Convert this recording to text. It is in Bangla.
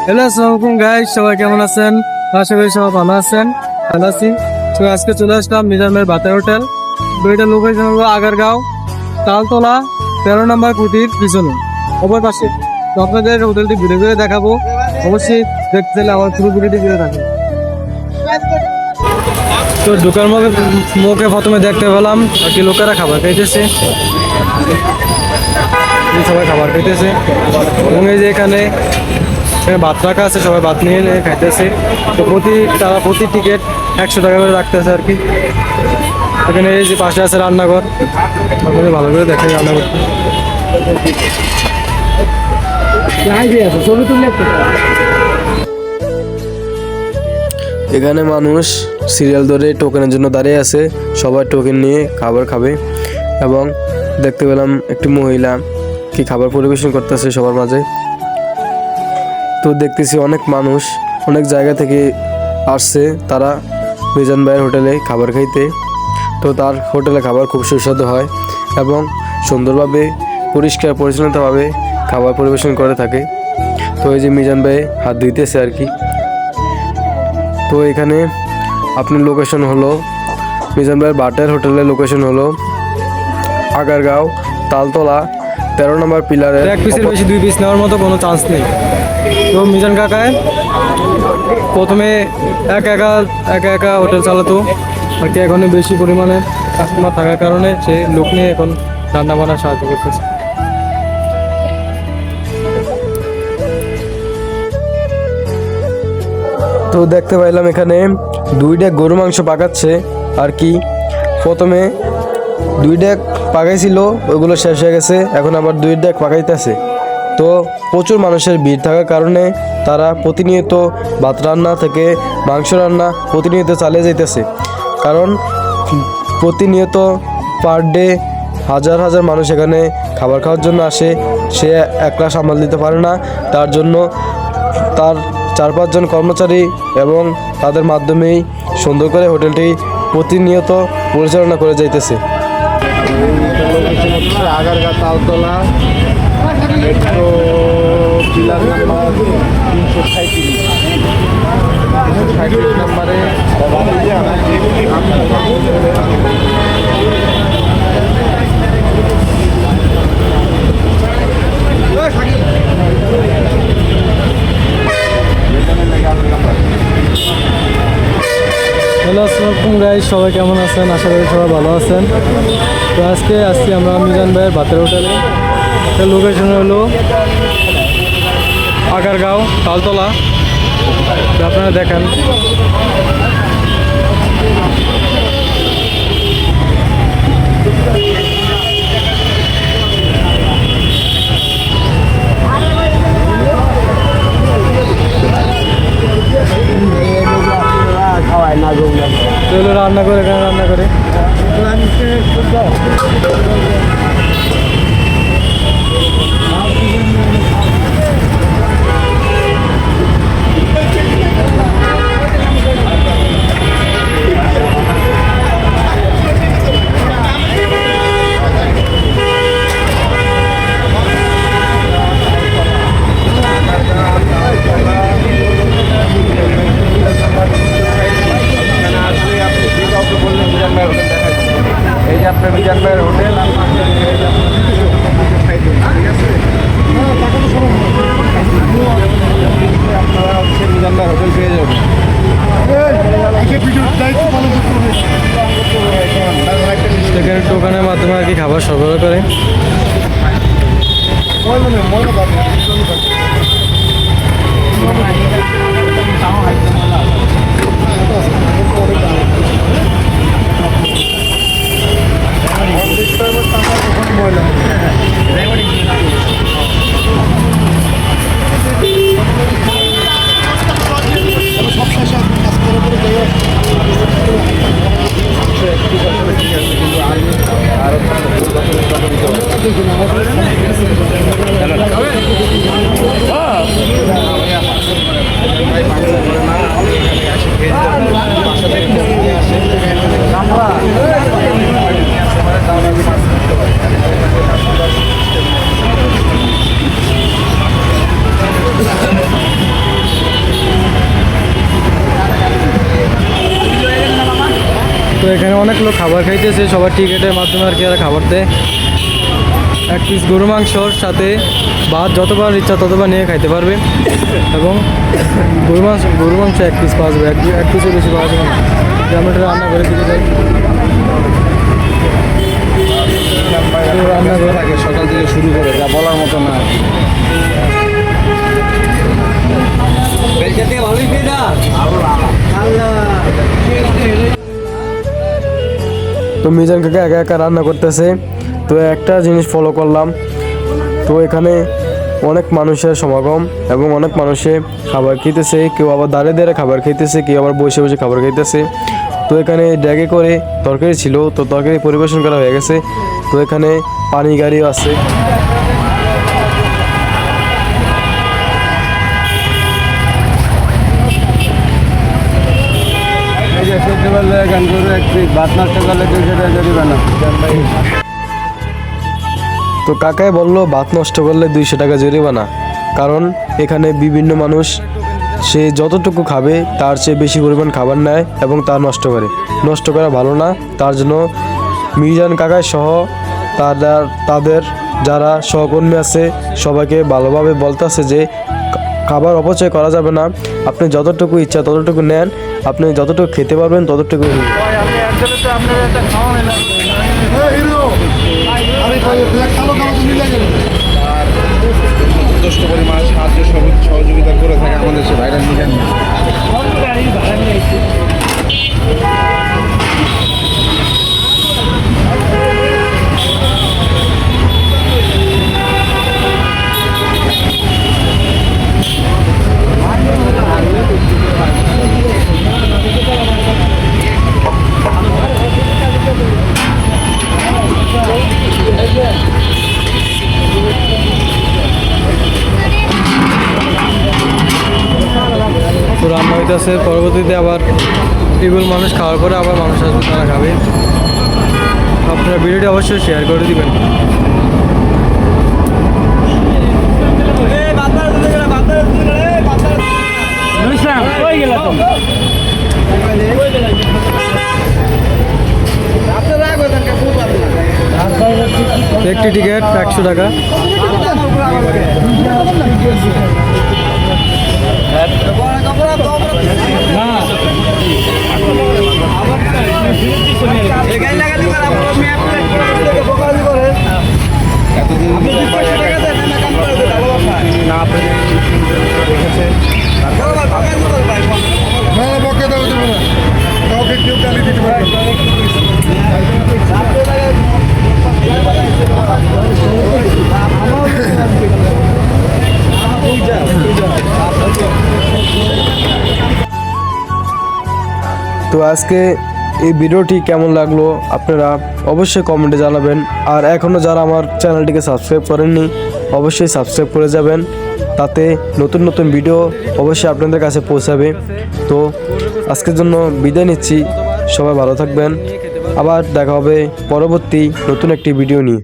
হ্যালো, আসসালামু আলাইকুম গাইস, সবাই কেমন আছেন? আশা করি সবাই ভালো আছেন। ভালো আছি। তো আজকে চলে আসলাম মিজান ভাইয়ের ভাতের হোটেল। তো এটা লোকেশন হলো আগারগাঁও, তালতলা 13 নম্বর কুটির পিছনে অপর পাশে। তো আপনাদের হোটেলটি ঘুরে ঘুরে দেখাবো। অবশ্যই দেখতে চাইলে আমার পুরো ভিডিওটি ঘুরে থাকবে। তো ঢোকার মুখে মুখে প্রথমে দেখতে পেলাম আর কি লোকেরা খাবার খাইতেছে। সবাই খাবার খাইতেছে এবং এই যে এখানে ভাত রাখা আছে, সবাই ভাত নিয়ে নিয়ে খাইতেছে। তো প্রতি টিকিট 100 টাকা করে রাখতেছে আর কি। এখানে এই যে পাশে আছে রান্নাঘর, আপনাদের ভালো করে দেখে রান্নাঘর এখানে মানুষ সিরিয়াল ধরে টোকেনের জন্য দাঁড়িয়ে আছে, সবাই টোকেন নিয়ে খাবার খাবে। এবং দেখতে পেলাম একটি মহিলা কি খাবার পরিবেশন করতেছে সবার মাঝে। তো দেখতেছি অনেক মানুষ অনেক জায়গা থেকে আসছে তারা মিজান ভাইয়ের হোটেলে খাবার খাইতে। তো তার হোটেলে খাবার খুব সুস্বাদু হয় এবং সুন্দরভাবে পরিষ্কার পরিচ্ছন্নতাভাবে খাবার পরিবেশন করে থাকে। তো এই যে মিজান ভাই হাত ধুইতেছে আর কি। তো এখানে আপনার লোকেশন হলো মিজান ভাইয়ের ভাতের হোটেলের লোকেশন হলো আগারগাঁও, তালতলা 13 নম্বর পিলারের। এক পিসের বেশি 2 পিস নেওয়ার মতো কোনো চান্স নেই। তো মিজান কাকায় প্রথমে একা একা হোটেল চালাতো আর কি। এখন বেশি পরিমাণে কাস্টমার থাকার কারণে সে লোক নিয়ে এখন রান্না বান্না সাহায্য করতেছে। তো দেখতে পাইলাম এখানে 2 ডেক গরু মাংস পাকাচ্ছে আর কি। প্রথমে 2 ডেক পাকাইছিল, ওইগুলো শেষ হয়ে গেছে, এখন আবার 2 ডেক পাকাইতেছে। তো প্রচুর মানুষের ভিড় থাকার কারণে তারা প্রতিনিয়ত ভাত রান্না থেকে মাংস রান্না প্রতিনিয়ত চালিয়ে যাইতেছে। কারণ প্রতিনিয়ত পার ডে হাজার হাজার মানুষ এখানে খাবার খাওয়ার জন্য আসে, সে একলা সামাল দিতে পারে না। তার জন্য তার 4-5 জন কর্মচারী এবং তাদের মাধ্যমেই সুন্দর করে হোটেলটি প্রতিনিয়ত পরিচালনা করে যাইতেছে। আগারগাঁও তালতলা পিলার নাম্বার 337 নাম্বারে হ্যালো, আসসালামু আলাইকুম গাইস, সবাই কেমন আছেন? আশা করি সবাই ভালো আছেন। তো আজকে আসছি আমরা মিজান ভাইয়ের ভাতের হোটেলে। লোকেশন হলো আগারগাঁও, তালতলা। আপনারা দেখেন রান্না করে, এখানে রান্না করে। এই যে আপনার মিজান ভাইয়ের হোটেল, আপনারা হচ্ছে মিজান ভাইয়ের হোটেল পেয়ে যাবেন। সেখানে দোকানের মাধ্যমে আর কি খাবার সরবরাহ করে। এখানে অনেক লোক খাবার খাইতেছে, সবার টিকিটের মাধ্যমে আর কি এরা খাবার দেয়। এক পিস গরু মাংসর সাথে ভাত যতবার ইচ্ছা ততবার নিয়ে খাইতে পারবে, এবং গরু মাংস এক পিস পাওয়া যাবে, এক পিসের বেশি পাওয়া যাবে না। আমরা এটা রান্না করে দিতে চাই। রান্না করে থাকে সকাল থেকে শুরু করে, যা বলার মতো না। তো মিজান কাকা একা একা রান্না করতেছে। তো একটা জিনিস ফলো করলাম, তো এখানে অনেক মানুষের সমাগম এবং অনেক মানুষে খাবার খেতেছে, কেউ আবার দাঁড়িয়ে দাঁড়িয়ে খাবার খাইতেছে, কেউ আবার বসে বসে খাবার খাইতেছে। তো এখানে ড্যাগে করে তরকারি ছিল, তো তরকারি পরিবেশন করা হয়ে গেছে। তো এখানে পানি গাড়িও আছে। এই যে সহ্য করলে গান করে একটি ভাত নষ্ট করলে 200 টাকা জরিমানা। তো কাকাই বললো ভাত নষ্ট করলে 200 টাকা জরিমানা, কারণ এখানে বিভিন্ন মানুষ সে যতটুকু খাবে তার চেয়ে বেশি পরিমাণ খাবার নেয় এবং তা নষ্ট করে। নষ্ট করা ভালো না, তার জন্য মিজান কাকাই সহ তাদের যারা সহকর্মী আছে সবাইকে ভালোভাবে বলতেছে যে খাবার অপচয় করা যাবে না, আপনি যতটুকু ইচ্ছা ততটুকু নেন, আপনি যতটুকু খেতে পারবেন ততটুকু নিন। যথেষ্ট পরিমাণ সাহায্য সহযোগিতা করে থাকে আমাদের সে ভাইরা মিজান। তো রান্না হইতেছে, পরবর্তীতে আবার টেবিল মানুষ খাওয়ার পরে আবার মানুষ আসবে, তারা খাবে। আপনারা ভিডিওটি অবশ্যই শেয়ার করে দিবেন। একটি টিকিট 100 টাকা। এতদিন না পেরে রেখেছে। তো আজকে এই ভিডিওটি কেমন লাগলো আপনারা অবশ্যই কমেন্টে জানাবেন। আর এখনও যারা আমার চ্যানেলটিকে সাবস্ক্রাইব করেননি অবশ্যই সাবস্ক্রাইব করে যাবেন, তাতে নতুন নতুন ভিডিও অবশ্যই আপনাদের কাছে পৌঁছাবে। তো আজকের জন্য বিদায় নিচ্ছি, সবাই ভালো থাকবেন, আবার দেখা হবে পরবর্তী নতুন একটি ভিডিও নিয়ে।